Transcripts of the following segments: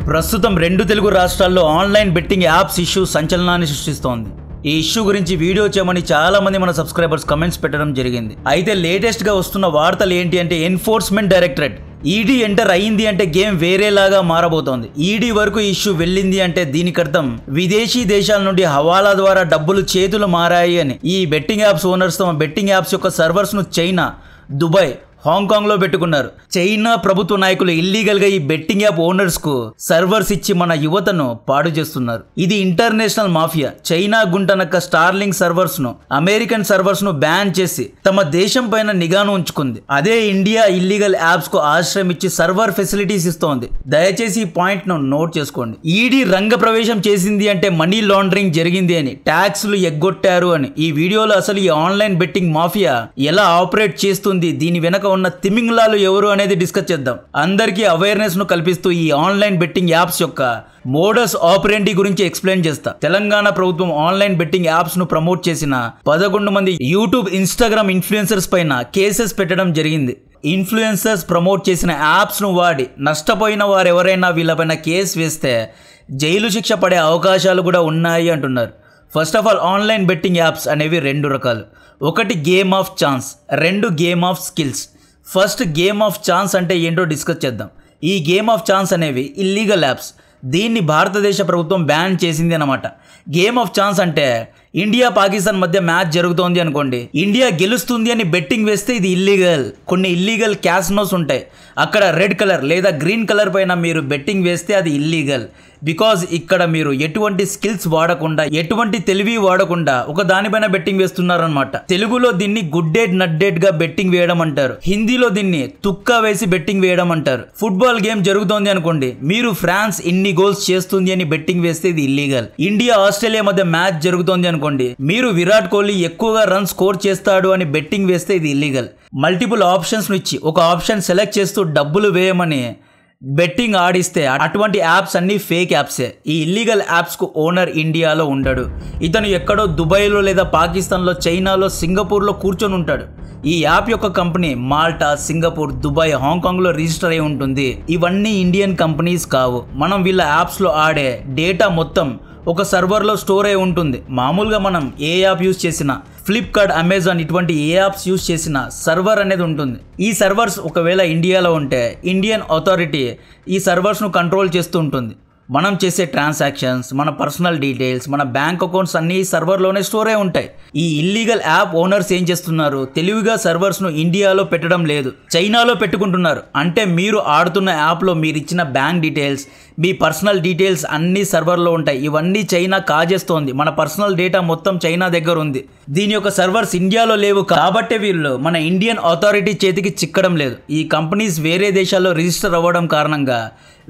ప్రస్తుతం రెండు తెలుగు రాష్ట్రాల్లో ఆన్లైన్ బెట్టింగ్ యాప్స్ ఇష్యూ సంచలనాన్ని సృష్టిస్తోంది. ఈ ఇష్యూ గురించి వీడియో చేయమని చాలా మంది మన సబ్స్క్రైబర్స్ కమెంట్స్ పెట్టడం జరిగింది. అయితే లేటెస్ట్ గా వస్తున్న వార్తలు ఏంటి అంటే ఎన్ఫోర్స్మెంట్ డైరెక్టరేట్ ఈడీ ఎంటర్ అయింది అంటే గేమ్ వేరేలాగా మారబోతోంది. ఈడీ వరకు ఇష్యూ వెళ్ళింది అంటే దీనికి అర్థం విదేశీ దేశాల నుండి హవాలా ద్వారా డబ్బులు చేతులు మారాయి అని. ఈ బెట్టింగ్ యాప్స్ ఓనర్స్ తమ బెట్టింగ్ యాప్స్ యొక్క సర్వర్స్ ను చైనా, దుబాయ్, హాంకాంగ్ లో పెట్టుకున్నారు. చైనా ప్రభుత్వ నాయకులు ఇల్లీగల్ గా ఈ బెట్టింగ్ యాప్ ఓనర్స్ కు సర్వర్స్ ఇచ్చి మన యువతను పాడు చేస్తున్నారు. ఇది ఇంటర్నేషనల్ మాఫియా. చైనా గుంటనక్క స్టార్లింగ్ సర్వర్స్ ను, అమెరికన్ సర్వర్స్ ను బ్యాన్ చేసి తమ దేశం పైన నిఘాను ఉంచుకుంది. అదే ఇండియా ఇల్లీగల్ యాప్స్ కు ఆశ్రయం ఇచ్చి సర్వర్ ఫెసిలిటీస్ ఇస్తోంది. దయచేసి ఈ పాయింట్ ను నోట్ చేసుకోండి. ఈడీ రంగ ప్రవేశం చేసింది అంటే మనీ లాండరింగ్ జరిగింది అని, ట్యాక్స్లు ఎగ్గొట్టారు అని. ఈ వీడియోలో అసలు ఈ ఆన్లైన్ బెట్టింగ్ మాఫియా ఎలా ఆపరేట్ చేస్తుంది, దీని వెనక ఉన్న తిమింగ్లాలు ఎవరు అనేది డిస్కస్ చేద్దాం. అందరికీ అవేర్నెస్ ను కల్పిస్తూ ఈ ఆన్లైన్ బెట్టింగ్ యాప్స్ యొక్క మోడస్ ఆపరెండి గురించి ఎక్స్ప్లెయిన్ చేస్తా. తెలంగాణ ప్రభుత్వం ఆన్లైన్ బెట్టింగ్ యాప్స్ ను ప్రమోట్ చేసిన 11 మంది యూట్యూబ్, ఇన్స్టాగ్రామ్ ఇన్ఫ్లుయెన్సర్స్ పైన కేసెస్ పెట్టడం జరిగింది. ఇన్ఫ్లుయెన్సర్స్ ప్రమోట్ చేసిన యాప్స్ ను వాడి నష్టపోయిన వారు ఎవరైనా వీళ్ళపైన కేసు వేస్తే జైలు శిక్ష పడే అవకాశాలు కూడా ఉన్నాయి అంటున్నారు. First of all, online betting apps అనేవి రెండు రకాలు. ఒకటి గేమ్ ఆఫ్ ఛాన్స్, రెండు game of skills. First game of chance అంటే ఏంటో డిస్కస్ చేద్దాం. ఈ గేమ్ ఆఫ్ ఛాన్స్ అనేవి ఇల్లీగల్ యాప్స్. దీన్ని భారతదేశ ప్రభుత్వం బ్యాన్ చేసింది అన్నమాట. గేమ్ ఆఫ్ ఛాన్స్ అంటే ఇండియా పాకిస్తాన్ మధ్య మ్యాచ్ జరుగుతోంది అనుకోండి, ఇండియా గెలుస్తుంది అని బెట్టింగ్ వేస్తే ఇది ఇల్లీగల్. కొన్ని ఇల్లీగల్ క్యాసినోస్ ఉంటాయి, అక్కడ రెడ్ కలర్ లేదా గ్రీన్ కలర్ పైన మీరు బెట్టింగ్ వేస్తే అది ఇల్లీగల్. బికాజ్ ఇక్కడ మీరు ఎటువంటి స్కిల్స్ వాడకుండా, ఎటువంటి తెలివి వాడకుండా ఒక దానిపైన బెట్టింగ్ వేస్తున్నారనమాట. తెలుగులో దీన్ని గుడ్డేట్ నడ్డేట్ గా బెట్టింగ్ వేయడం అంటారు. హిందీలో దీన్ని తుక్కా వేసి బెట్టింగ్ వేయడం అంటారు. ఫుట్బాల్ గేమ్ జరుగుతోంది అనుకోండి, మీరు ఫ్రాన్స్ ఇన్ని గోల్స్ చేస్తుంది అని బెట్టింగ్ వేస్తే ఇది ఇల్లీగల్. ఇండియా ఆస్ట్రేలియా మధ్య మ్యాచ్ జరుగుతోంది అనుకోండి, మీరు విరాట్ కోహ్లీ ఎక్కువగా రన్ స్కోర్ చేస్తాడు అని బెట్టింగ్ వేస్తే ఇది ఇల్లీగల్. మల్టిపుల్ ఆప్షన్స్ ను ఇచ్చి ఒక ఆప్షన్ సెలెక్ట్ చేస్తూ డబ్బులు వేయమని బెట్టింగ్ ఆడిస్తే అటువంటి యాప్స్ అన్ని ఫేక్ యాప్సే. ఈ ఇల్లీగల్ యాప్స్ కు ఓనర్ ఇండియాలో ఉండడు. ఇతను ఎక్కడో దుబాయ్లో లేదా పాకిస్తాన్లో, చైనాలో, సింగపూర్లో కూర్చొని ఉంటాడు. ఈ యాప్ యొక్క కంపెనీ మాల్టా, సింగపూర్, దుబాయ్, హాంకాంగ్లో రిజిస్టర్ అయి ఉంటుంది. ఇవన్నీ ఇండియన్ కంపెనీస్ కావు. మనం వీళ్ళ యాప్స్లో ఆడే డేటా మొత్తం ఒక సర్వర్లో స్టోర్ అయి ఉంటుంది. మామూలుగా మనం ఏ యాప్ యూజ్ చేసినా, ఫ్లిప్కార్ట్, అమెజాన్ ఇటువంటి ఏ యాప్స్ యూజ్ చేసినా సర్వర్ అనేది ఉంటుంది. ఈ సర్వర్స్ ఒకవేళ ఇండియాలో ఉంటే ఇండియన్ అథారిటీ ఈ సర్వర్స్ను కంట్రోల్ చేస్తూ ఉంటుంది. మనం చేసే ట్రాన్సాక్షన్స్, మన పర్సనల్ డీటెయిల్స్, మన బ్యాంక్ అకౌంట్స్ అన్నీ సర్వర్లోనే స్టోర్ అయి ఉంటాయి. ఈ ఇల్లీగల్ యాప్ ఓనర్స్ ఏం చేస్తున్నారు, తెలివిగా సర్వర్స్ను ఇండియాలో పెట్టడం లేదు, చైనాలో పెట్టుకుంటున్నారు. అంటే మీరు ఆడుతున్న యాప్లో మీరు ఇచ్చిన బ్యాంక్ డీటెయిల్స్, మీ పర్సనల్ డీటెయిల్స్ అన్నీ సర్వర్లో ఉంటాయి. ఇవన్నీ చైనా కాజేస్తోంది. మన పర్సనల్ డేటా మొత్తం చైనా దగ్గర ఉంది. దీని యొక్క సర్వర్స్ ఇండియాలో లేవు కాబట్టే వీళ్ళు మన ఇండియన్ అథారిటీ చేతికి చిక్కడం లేదు. ఈ కంపెనీస్ వేరే దేశాల్లో రిజిస్టర్ అవ్వడం కారణంగా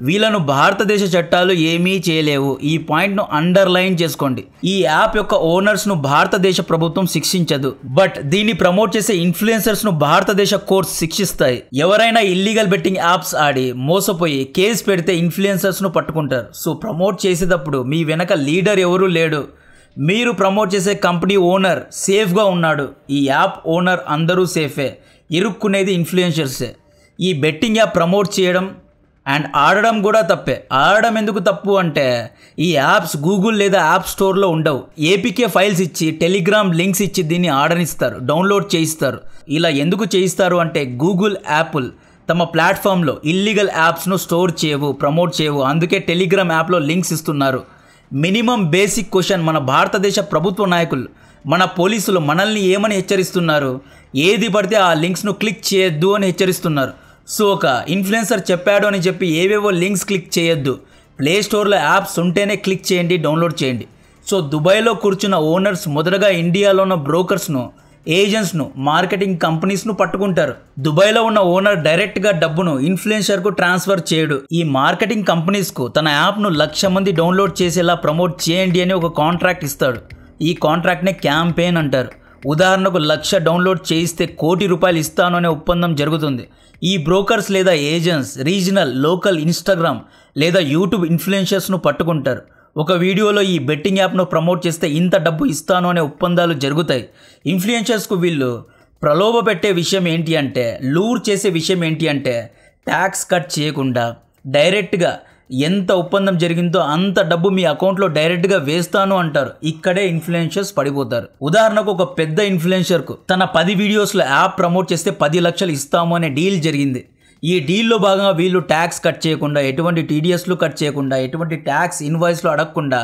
వీళ్ళను భారతదేశ చట్టాలు ఏమీ చేయలేవు. ఈ పాయింట్ను అండర్లైన్ చేసుకోండి. ఈ యాప్ యొక్క ఓనర్స్ను భారతదేశ ప్రభుత్వం శిక్షించదు, బట్ దీన్ని ప్రమోట్ చేసే ఇన్ఫ్లుయెన్సర్స్ను భారతదేశ కోర్ట్స్ శిక్షిస్తాయి. ఎవరైనా ఇల్లీగల్ బెట్టింగ్ యాప్స్ ఆడి మోసపోయి కేసు పెడితే ఇన్ఫ్లుయెన్సర్స్ను పట్టుకుంటారు. సో ప్రమోట్ చేసేటప్పుడు మీ వెనక లీడర్ ఎవరూ లేడు, మీరు ప్రమోట్ చేసే కంపెనీ ఓనర్ సేఫ్గా ఉన్నాడు. ఈ యాప్ ఓనర్ అందరూ సేఫే, ఇరుక్కునేది ఇన్ఫ్లుయెన్సర్సే. ఈ బెట్టింగ్ యాప్ ప్రమోట్ చేయడం అండ్ ఆడడం కూడా తప్పే. ఆడడం ఎందుకు తప్పు అంటే ఈ యాప్స్ గూగుల్ లేదా యాప్ స్టోర్లో ఉండవు. ఏపీకే ఫైల్స్ ఇచ్చి, టెలిగ్రామ్ లింక్స్ ఇచ్చి దీన్ని ఆడనిస్తారు, డౌన్లోడ్ చేయిస్తారు. ఇలా ఎందుకు చేయిస్తారు అంటే గూగుల్, యాపిల్ తమ ప్లాట్ఫామ్లో ఇల్లీగల్ యాప్స్ను స్టోర్ చేయవు, ప్రమోట్ చేయవు. అందుకే టెలిగ్రామ్ యాప్లో లింక్స్ ఇస్తున్నారు. మినిమం బేసిక్ క్వశ్చన్, మన భారతదేశ ప్రభుత్వ నాయకులు, మన పోలీసులు మనల్ని ఏమని హెచ్చరిస్తున్నారు, ఏది పడితే ఆ లింక్స్ను క్లిక్ చేయొద్దు అని హెచ్చరిస్తున్నారు. సో ఒక ఇన్ఫ్లుయెన్సర్ చెప్పాడు అని చెప్పి ఏవేవో లింక్స్ క్లిక్ చేయొద్దు. ప్లే స్టోర్లో యాప్స్ ఉంటేనే క్లిక్ చేయండి, డౌన్లోడ్ చేయండి. సో దుబాయ్లో కూర్చున్న ఓనర్స్ మొదటగా ఇండియాలో ఉన్న బ్రోకర్స్ను, ఏజెంట్స్ను, మార్కెటింగ్ కంపెనీస్ను పట్టుకుంటారు. దుబాయ్లో ఉన్న ఓనర్ డైరెక్ట్గా డబ్బును ఇన్ఫ్లుయెన్సర్కు ట్రాన్స్ఫర్ చేయడు. ఈ మార్కెటింగ్ కంపెనీస్కు తన యాప్ను 1,00,000 మంది డౌన్లోడ్ చేసేలా ప్రమోట్ చేయండి అని ఒక కాంట్రాక్ట్ ఇస్తాడు. ఈ కాంట్రాక్ట్నే క్యాంపెయిన్ అంటారు. ఉదాహరణకు 1,00,000 డౌన్లోడ్ చేయిస్తే ₹1,00,00,000 ఇస్తాను అనే ఒప్పందం జరుగుతుంది. ఈ బ్రోకర్స్ లేదా ఏజెంట్స్ రీజనల్, లోకల్ ఇన్స్టాగ్రామ్ లేదా యూట్యూబ్ ఇన్ఫ్లుయెన్సర్స్ను పట్టుకుంటారు. ఒక వీడియోలో ఈ బెట్టింగ్ యాప్ను ప్రమోట్ చేస్తే ఇంత డబ్బు ఇస్తాను అనే ఒప్పందాలు జరుగుతాయి. ఇన్ఫ్లుయెన్సర్స్కు వీళ్ళు ప్రలోభ పెట్టే విషయం ఏంటి అంటే, లూర్ చేసే విషయం ఏంటి అంటే ట్యాక్స్ కట్ చేయకుండా డైరెక్ట్గా ఎంత ఒప్పందం జరిగిందో అంత డబ్బు మీ అకౌంట్లో డైరెక్ట్గా వేస్తాను అంటారు. ఇక్కడే ఇన్ఫ్లుయెన్సర్స్ పడిపోతారు. ఉదాహరణకు ఒక పెద్ద ఇన్ఫ్లుయెన్సర్కు తన 10 వీడియోస్లో యాప్ ప్రమోట్ చేస్తే 10 లక్షలు ఇస్తాము అనే డీల్ జరిగింది. ఈ డీల్లో భాగంగా వీళ్ళు ట్యాక్స్ కట్ చేయకుండా, ఎటువంటి టీడీఎస్లు కట్ చేయకుండా, ఎటువంటి ట్యాక్స్ ఇన్వాయిస్లు అడగకుండా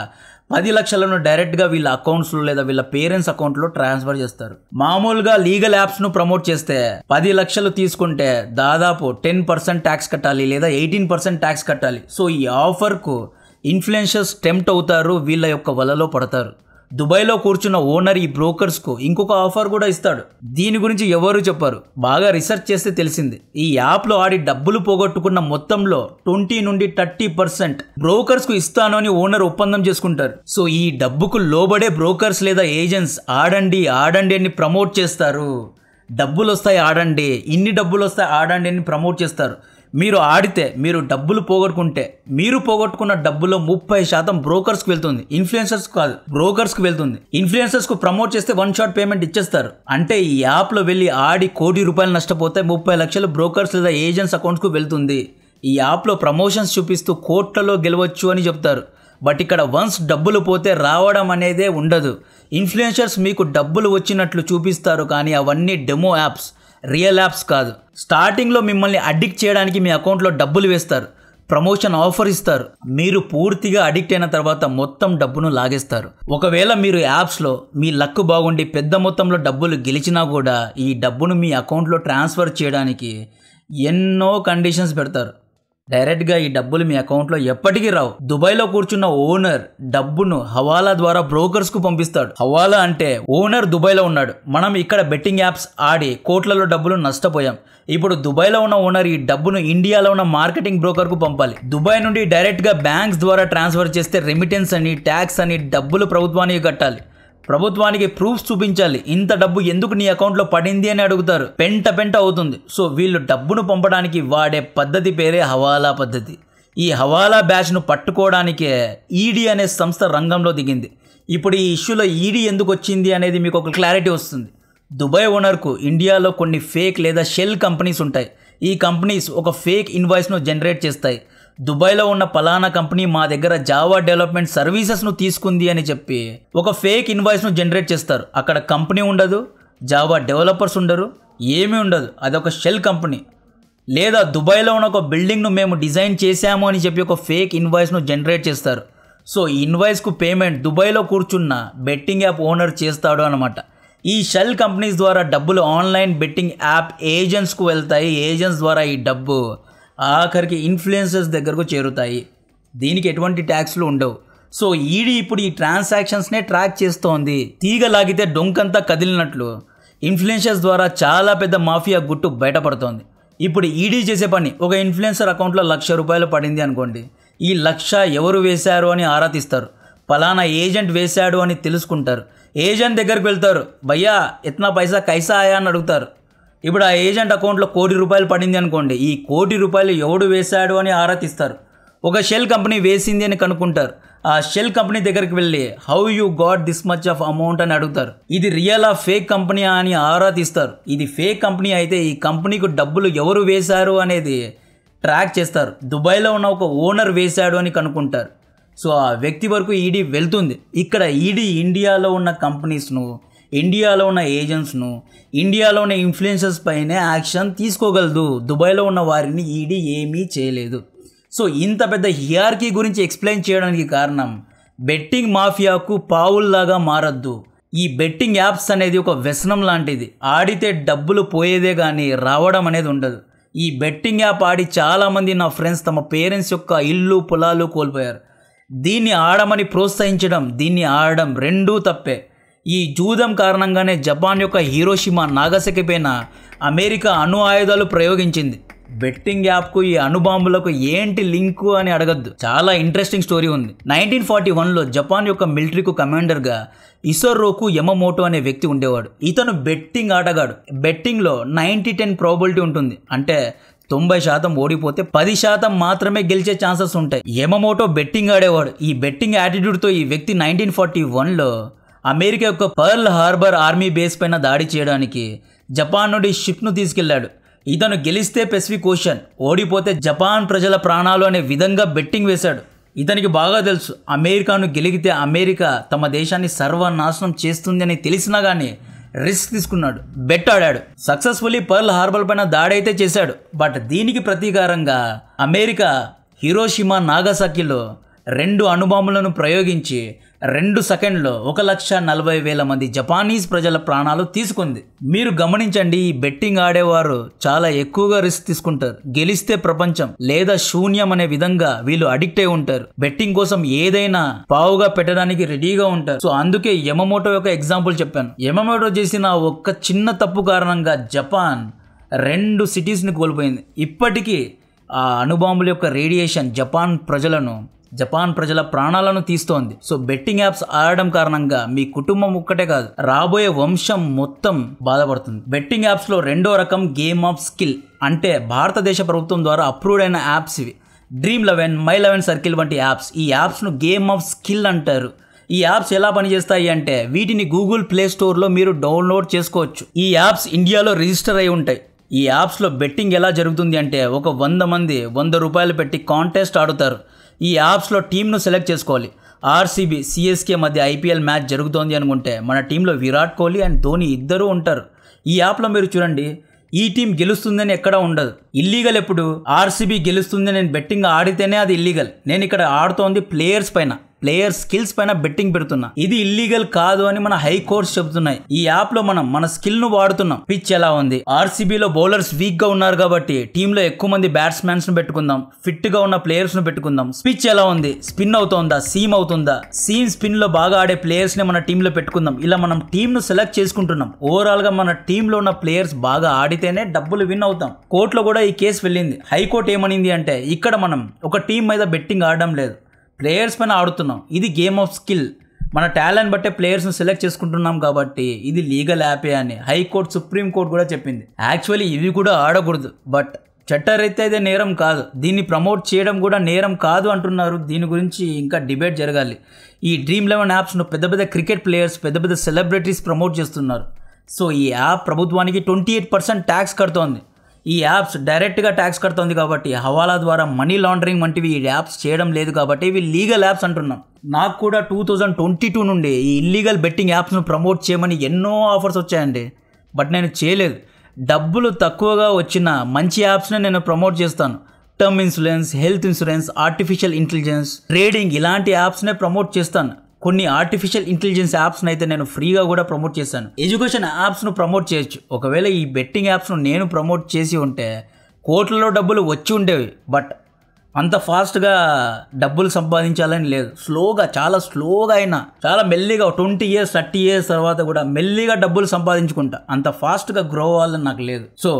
10 లక్షలను డైరెక్ట్గా వీళ్ళ అకౌంట్స్లో లేదా వీళ్ళ పేరెంట్స్ అకౌంట్లో ట్రాన్స్ఫర్ చేస్తారు. మామూలుగా లీగల్ యాప్స్ను ప్రమోట్ చేస్తే 10 లక్షలు తీసుకుంటే దాదాపు 10% ట్యాక్స్ కట్టాలి లేదా 18% ట్యాక్స్ కట్టాలి. సో ఈ ఆఫర్కు ఇన్ఫ్లుయెన్సర్స్ టెంప్ట్ అవుతారు, వీళ్ళ యొక్క వలలో పడతారు. దుబాయ్లో కూర్చున్న ఓనర్ ఈ బ్రోకర్స్కు ఇంకొక ఆఫర్ కూడా ఇస్తాడు. దీని గురించి ఎవరు చెప్పారు, బాగా రీసెర్చ్ చేస్తే తెలిసింది. ఈ యాప్లో ఆడి డబ్బులు పోగొట్టుకున్న మొత్తంలో 20 నుండి 30% బ్రోకర్స్కు ఇస్తాను అని ఓనర్ ఒప్పందం చేసుకుంటారు. సో ఈ డబ్బుకు లోబడే బ్రోకర్స్ లేదా ఏజెంట్స్ ఆడండి అని ప్రమోట్ చేస్తారు. డబ్బులు వస్తాయి ఆడండి, ఇన్ని డబ్బులు వస్తాయి ఆడండి అని ప్రమోట్ చేస్తారు. మీరు ఆడితే మీరు డబ్బులు పోగొట్టుకుంటే మీరు పోగొట్టుకున్న డబ్బులో 30% బ్రోకర్స్కి వెళ్తుంది, ఇన్ఫ్లుయెన్సర్స్ కాదు, బ్రోకర్స్కి వెళ్తుంది. ఇన్ఫ్లుయెన్సర్స్కు ప్రమోట్ చేస్తే 1 షాట్ పేమెంట్ ఇచ్చేస్తారు. అంటే ఈ యాప్లో వెళ్ళి ఆడి ₹1 కోటి నష్టపోతే 30 లక్షలు బ్రోకర్స్ లేదా ఏజెంట్స్ అకౌంట్స్కు వెళ్తుంది. ఈ యాప్లో ప్రమోషన్స్ చూపిస్తూ కోట్లలో గెలవచ్చు అని చెప్తారు. బట్ ఇక్కడ వన్స్ డబ్బులు పోతే రావడం అనేదే ఉండదు. ఇన్ఫ్లుయెన్సర్స్ మీకు డబ్బులు వచ్చినట్లు చూపిస్తారు, కానీ అవన్నీ డెమో యాప్స్, రియల్ యాప్స్ కాదు. స్టార్టింగ్లో మిమ్మల్ని అడిక్ట్ చేయడానికి మీ అకౌంట్లో డబ్బులు వేస్తారు, ప్రమోషన్ ఆఫర్ ఇస్తారు. మీరు పూర్తిగా అడిక్ట్ అయిన తర్వాత మొత్తం డబ్బును లాగేస్తారు. ఒకవేళ మీరు యాప్స్లో మీ లక్ బాగుండి పెద్ద మొత్తంలో డబ్బులు గెలిచినా కూడా ఈ డబ్బును మీ అకౌంట్లో ట్రాన్స్ఫర్ చేయడానికి ఎన్నో కండిషన్స్ పెడతారు. డైరెక్ట్గా ఈ డబ్బులు మీ అకౌంట్లో ఎప్పటికీ రావు. దుబాయ్లో కూర్చున్న ఓనర్ డబ్బును హవాలా ద్వారా బ్రోకర్స్కు పంపిస్తాడు. హవాలా అంటే ఓనర్ దుబాయ్లో ఉన్నాడు, మనం ఇక్కడ బెట్టింగ్ యాప్స్ ఆడి కోట్లలో డబ్బులు నష్టపోయాం. ఇప్పుడు దుబాయ్లో ఉన్న ఓనర్ ఈ డబ్బును ఇండియాలో ఉన్న మార్కెటింగ్ బ్రోకర్కు పంపాలి. దుబాయ్ నుండి డైరెక్ట్గా బ్యాంక్స్ ద్వారా ట్రాన్స్ఫర్ చేస్తే రెమిటెన్స్ అని, ట్యాక్స్ అని డబ్బులు ప్రభుత్వానికి కట్టాలి. ప్రభుత్వానికి ప్రూఫ్స్ చూపించాలి. ఇంత డబ్బు ఎందుకు నీ అకౌంట్లో పడింది అని అడుగుతారు. పెంట అవుతుంది. సో వీళ్ళు డబ్బును పంపడానికి వాడే పద్ధతి పేరే హవాలా పద్ధతి. ఈ హవాలా బ్యాచ్ను పట్టుకోవడానికే ఈడీ అనే సంస్థ రంగంలో దిగింది. ఇప్పుడు ఈ ఇష్యూలో ఈడీ ఎందుకు వచ్చింది అనేది మీకు ఒక క్లారిటీ వస్తుంది. దుబాయ్ ఓనర్కు ఇండియాలో కొన్ని ఫేక్ లేదా షెల్ కంపెనీస్ ఉంటాయి. ఈ కంపెనీస్ ఒక ఫేక్ ఇన్వాయిస్ను జనరేట్ చేస్తాయి. దుబాయ్లో ఉన్న పలానా కంపెనీ మా దగ్గర జావా డెవలప్మెంట్ సర్వీసెస్ను తీసుకుంది అని చెప్పి ఒక ఫేక్ ఇన్వాయిస్ను జనరేట్ చేస్తారు. అక్కడ కంపెనీ ఉండదు, జావా డెవలపర్స్ ఉండరు, ఏమీ ఉండదు. అదొక షెల్ కంపెనీ. లేదా దుబాయ్లో ఉన్న ఒక బిల్డింగ్ను మేము డిజైన్ చేశాము అని చెప్పి ఒక ఫేక్ ఇన్వాయిస్ను జనరేట్ చేస్తారు. సో ఈ ఇన్వాయిస్కు పేమెంట్ దుబాయ్లో కూర్చున్న బెట్టింగ్ యాప్ ఓనర్ చేస్తాడు అనమాట. ఈ షెల్ కంపెనీస్ ద్వారా డబ్బులు ఆన్లైన్ బెట్టింగ్ యాప్ ఏజెంట్స్కు వెళ్తాయి. ఏజెంట్స్ ద్వారా ఈ డబ్బు ఆఖరికి ఇన్ఫ్లుయెన్సర్స్ దగ్గరకు చేరుతాయి. దీనికి ఎటువంటి ట్యాక్స్లు ఉండవు. సో ఈడీ ఇప్పుడు ఈ ట్రాన్సాక్షన్స్నే ట్రాక్ చేస్తోంది. తీగ లాగితే డొంకంతా కదిలినట్లు ఇన్ఫ్లుయెన్సర్స్ ద్వారా చాలా పెద్ద మాఫియా గుట్టు బయటపడుతోంది. ఇప్పుడు ఈడీ చేసే పని, ఒక ఇన్ఫ్లుయెన్సర్ అకౌంట్లో ₹1,00,000 పడింది అనుకోండి. ఈ 1,00,000 ఎవరు వేశారు అని ఆరా తీస్తారు. పలానా ఏజెంట్ వేశాడు అని తెలుసుకుంటారు. ఏజెంట్ దగ్గరికి వెళ్తారు. భయ్యా ఇతనా పైసా కైసా ఆయా అని అడుగుతారు. ఇప్పుడు ఆ ఏజెంట్ అకౌంట్లో ₹1,00,000 పడింది అనుకోండి. ఈ ₹1,00,000 ఎవడు వేశాడు అని ఆరా తీస్తారు. ఒక షెల్ కంపెనీ వేసింది అని కనుక్కుంటారు. ఆ షెల్ కంపెనీ దగ్గరికి వెళ్ళి how you got this much of amount అని అడుగుతారు. ఇది రియల్ ఆ ఫేక్ కంపెనీ అని ఆరా తీస్తారు. ఇది ఫేక్ కంపెనీ అయితే ఈ కంపెనీకు డబ్బులు ఎవరు వేశారు అనేది ట్రాక్ చేస్తారు. దుబాయ్లో ఉన్న ఒక ఓనర్ వేశాడు అని కనుక్కుంటారు. సో ఆ వ్యక్తి వరకు ఈడీ వెళ్తుంది. ఇక్కడ ఈడీ ఇండియాలో ఉన్న కంపెనీస్ను, ఇండియాలో ఉన్న ఏజెంట్స్ను, ఇండియాలో ఉన్న ఇన్ఫ్లుయెన్సర్స్ పైనే యాక్షన్ తీసుకోగలదు. దుబాయ్లో ఉన్న వారిని ఈడీ ఏమీ చేయలేదు. సో ఇంత పెద్ద హియార్కీ గురించి ఎక్స్ప్లెయిన్ చేయడానికి కారణం, బెట్టింగ్ మాఫియాకు పావుల్లాగా మారద్దు. ఈ బెట్టింగ్ యాప్స్ అనేది ఒక వ్యసనం లాంటిది. ఆడితే డబ్బులు పోయేదే కానీ రావడం అనేది ఉండదు. ఈ బెట్టింగ్ యాప్ ఆడి చాలామంది నా ఫ్రెండ్స్ తమ పేరెంట్స్ యొక్క ఇల్లు పొలాలు కోల్పోయారు. దీన్ని ఆడమని ప్రోత్సహించడం, దీన్ని ఆడడం రెండూ తప్పే. ఈ జూదం కారణంగానే జపాన్ యొక్క హిరోషిమా, నాగసాకి పైన అమెరికా అణు ఆయుధాలు ప్రయోగించింది. బెట్టింగ్ యాప్కు ఈ అణుబాంబులకు ఏంటి లింకు అని అడగద్దు. చాలా ఇంట్రెస్టింగ్ స్టోరీ ఉంది. 1941లో జపాన్ యొక్క మిలిటరీకు కమాండర్గా ఇసోరోకు యమమోటో అనే వ్యక్తి ఉండేవాడు. ఇతను బెట్టింగ్ ఆటగాడు. బెట్టింగ్లో 90-10 ప్రాబిలిటీ ఉంటుంది. అంటే 90% ఓడిపోతే 10% మాత్రమే గెలిచే ఛాన్సెస్ ఉంటాయి. యమమోటో బెట్టింగ్ ఆడేవాడు. ఈ బెట్టింగ్ యాటిట్యూడ్తో ఈ వ్యక్తి 1941లో అమెరికా యొక్క పర్ల్ హార్బర్ ఆర్మీ బేస్ పైన దాడి చేయడానికి జపాన్ నుండి షిప్ను తీసుకెళ్లాడు. ఇతను గెలిస్తే పెసిఫిక్ ఓషన్, ఓడిపోతే జపాన్ ప్రజల ప్రాణాలు అనే విధంగా బెట్టింగ్ వేశాడు. ఇతనికి బాగా తెలుసు అమెరికాను గెలిగితే అమెరికా తమ దేశాన్ని సర్వనాశనం చేస్తుంది అని తెలిసినా కానీ రిస్క్ తీసుకున్నాడు, బెట్ ఆడాడు. సక్సెస్ఫుల్లీ పర్ల్ హార్బర్ పైన దాడి అయితే చేశాడు. బట్ దీనికి ప్రతీకారంగా అమెరికా హిరోషిమా నాగసాకిలో 2 అణుబాంబులను ప్రయోగించి 2 సెకండ్లో 1,40,000 మంది జపానీస్ ప్రజల ప్రాణాలు తీసుకుంది. మీరు గమనించండి, ఈ బెట్టింగ్ ఆడేవారు చాలా ఎక్కువగా రిస్క్ తీసుకుంటారు. గెలిస్తే ప్రపంచం లేదా శూన్యం అనే విధంగా వీళ్ళు అడిక్ట్ అయి ఉంటారు. బెట్టింగ్ కోసం ఏదైనా పావుగా పెట్టడానికి రెడీగా ఉంటారు. సో అందుకే యమమోటో యొక్క ఎగ్జాంపుల్ చెప్పాను. యమమోటో చేసిన ఒక్క చిన్న తప్పు కారణంగా జపాన్ 2 సిటీస్ని కోల్పోయింది. ఇప్పటికీ ఆ అణుబాంబుల యొక్క రేడియేషన్ జపాన్ ప్రజల ప్రాణాలను తీస్తోంది. సో బెట్టింగ్ యాప్స్ ఆడడం కారణంగా మీ కుటుంబం ఒక్కటే కాదు, రాబోయే వంశం మొత్తం బాధపడుతుంది. బెట్టింగ్ యాప్స్లో 2వ రకం గేమ్ ఆఫ్ స్కిల్, అంటే భారతదేశ ప్రభుత్వం ద్వారా అప్రూవ్డ్ అయిన యాప్స్ ఇవి. Dream11, My11 సర్కిల్ వంటి యాప్స్. ఈ యాప్స్ను గేమ్ ఆఫ్ స్కిల్ అంటారు. ఈ యాప్స్ ఎలా పనిచేస్తాయి అంటే వీటిని గూగుల్ ప్లే స్టోర్లో మీరు డౌన్లోడ్ చేసుకోవచ్చు. ఈ యాప్స్ ఇండియాలో రిజిస్టర్ అయి ఉంటాయి. ఈ యాప్స్లో బెట్టింగ్ ఎలా జరుగుతుంది అంటే ఒక 100 మంది ₹100 పెట్టి కాంటెస్ట్ ఆడుతారు. ఈ యాప్స్లో టీంను సెలెక్ట్ చేసుకోవాలి. ఆర్సీబీ, సిఎస్కే మధ్య ఐపీఎల్ మ్యాచ్ జరుగుతోంది అనుకుంటే మన టీంలో విరాట్ కోహ్లీ అండ్ ధోని ఇద్దరూ ఉంటారు. ఈ యాప్లో మీరు చూడండి, ఈ టీం గెలుస్తుందని ఎక్కడా ఉండదు. ఇల్లీగల్ ఎప్పుడు? ఆర్సీబీ గెలుస్తుంది నేను బెట్టింగ్ ఆడితేనే అది ఇల్లీగల్. నేను ఇక్కడ ఆడుతోంది ప్లేయర్స్ పైన, ప్లేయర్ స్కిల్స్ పైన బెట్టింగ్ పెడుతున్నా. ఇది ఇల్లీగల్ కాదు అని మన హై కోర్ట్స్ చెబుతున్నాయి. ఈ యాప్ లో మనం మన స్కిల్ ను వాడుతున్నాం. పిచ్ ఎలా ఉంది? ఆర్సీబీలో బౌలర్స్ వీక్ గా ఉన్నారు కాబట్టి టీంలో ఎక్కువ మంది బ్యాట్స్మెన్స్ ను పెట్టుకుందాం, ఫిట్ గా ఉన్న ప్లేయర్స్ ను పెట్టుకుందాం. పిచ్ ఎలా ఉంది? స్పిన్ అవుతుందా, సీమ్ అవుతుందా? సీమ్ స్పిన్ లో బాగా ఆడే ప్లేయర్స్ ని మన టీంలో పెట్టుకుందాం. ఇలా మనం టీం ను సెలెక్ట్ చేసుకుంటున్నాం. ఓవరాల్ గా మన టీంలో ఉన్న ప్లేయర్స్ బాగా ఆడితేనే డబ్బులు విన్ అవుతాం. కోర్టులో కూడా ఈ కేసు వెళ్ళింది. హైకోర్టు ఏమనింది అంటే ఇక్కడ మనం ఒక టీం మీద బెట్టింగ్ ఆడడం లేదు, ప్లేయర్స్ పైన ఆడుతున్నాం. ఇది గేమ్ ఆఫ్ స్కిల్. మన టాలెంట్ బట్టే ప్లేయర్స్ను సెలెక్ట్ చేసుకుంటున్నాం కాబట్టి ఇది లీగల్ యాపే అని హైకోర్టు, సుప్రీంకోర్టు కూడా చెప్పింది. యాక్చువల్లీ ఇవి కూడా ఆడకూడదు, బట్ చట్టరీత్యా అయితే నేరం కాదు. దీన్ని ప్రమోట్ చేయడం కూడా నేరం కాదు అంటున్నారు. దీని గురించి ఇంకా డిబేట్ జరగాలి. ఈ Dream11 యాప్స్ను పెద్ద పెద్ద క్రికెట్ ప్లేయర్స్, పెద్ద పెద్ద సెలబ్రిటీస్ ప్రమోట్ చేస్తున్నారు. సో ఈ యాప్ ప్రభుత్వానికి 28% ట్యాక్స్ కడుతోంది. ఈ యాప్స్ డైరెక్ట్గా ట్యాక్స్ కడుతుంది కాబట్టి హవాలా ద్వారా మనీ లాండరింగ్ వంటివి ఈ యాప్స్ చేయడం లేదు కాబట్టి ఇవి లీగల్ యాప్స్ అంటున్నాం. నాకు కూడా 2022 నుండి ఈ ఇల్లీగల్ బెట్టింగ్ యాప్స్ను ప్రమోట్ చేయమని ఎన్నో ఆఫర్స్ వచ్చాయండి, బట్ నేను చేయలేదు. డబ్బులు తక్కువగా వచ్చిన మంచి యాప్స్నే నేను ప్రమోట్ చేస్తాను. Term insurance, health insurance, artificial intelligence, trading ఇలాంటి యాప్స్నే ప్రమోట్ చేస్తాను. కొన్ని ఆర్టిఫిషియల్ ఇంటెలిజెన్స్ యాప్స్ని అయితే నేను ఫ్రీగా కూడా ప్రమోట్ చేశాను. ఎడ్యుకేషన్ యాప్స్ను ప్రమోట్ చేయొచ్చు. ఒకవేళ ఈ బెట్టింగ్ యాప్స్ను నేను ప్రమోట్ చేసి ఉంటే కోట్లలో డబ్బులు వచ్చి ఉండేవి, బట్ అంత ఫాస్ట్గా డబ్బులు సంపాదించాలని లేదు. చాలా స్లోగా అయినా చాలా మెల్లిగా 20 years 30 years తర్వాత కూడా మెల్లిగా డబ్బులు సంపాదించుకుంటా. అంత ఫాస్ట్గా గ్రో అవ్వాలని నాకు లేదు. సో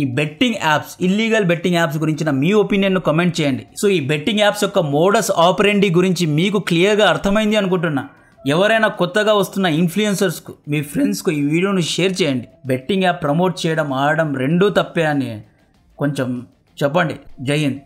ఈ betting apps, illegal betting apps గురించిన మీ ఒపీనియన్ను కమెంట్ చేయండి. సో ఈ బెట్టింగ్ యాప్స్ యొక్క మోడస్ ఆపరెండి గురించి మీకు క్లియర్గా అర్థమైంది అనుకుంటున్నా. ఎవరైనా కొత్తగా వస్తున్న ఇన్ఫ్లుయెన్సర్స్కు, మీ ఫ్రెండ్స్కు ఈ వీడియోను షేర్ చేయండి. బెట్టింగ్ యాప్ ప్రమోట్ చేయడం, ఆడడం రెండూ తప్పే అని కొంచెం చెప్పండి. జై హింద్.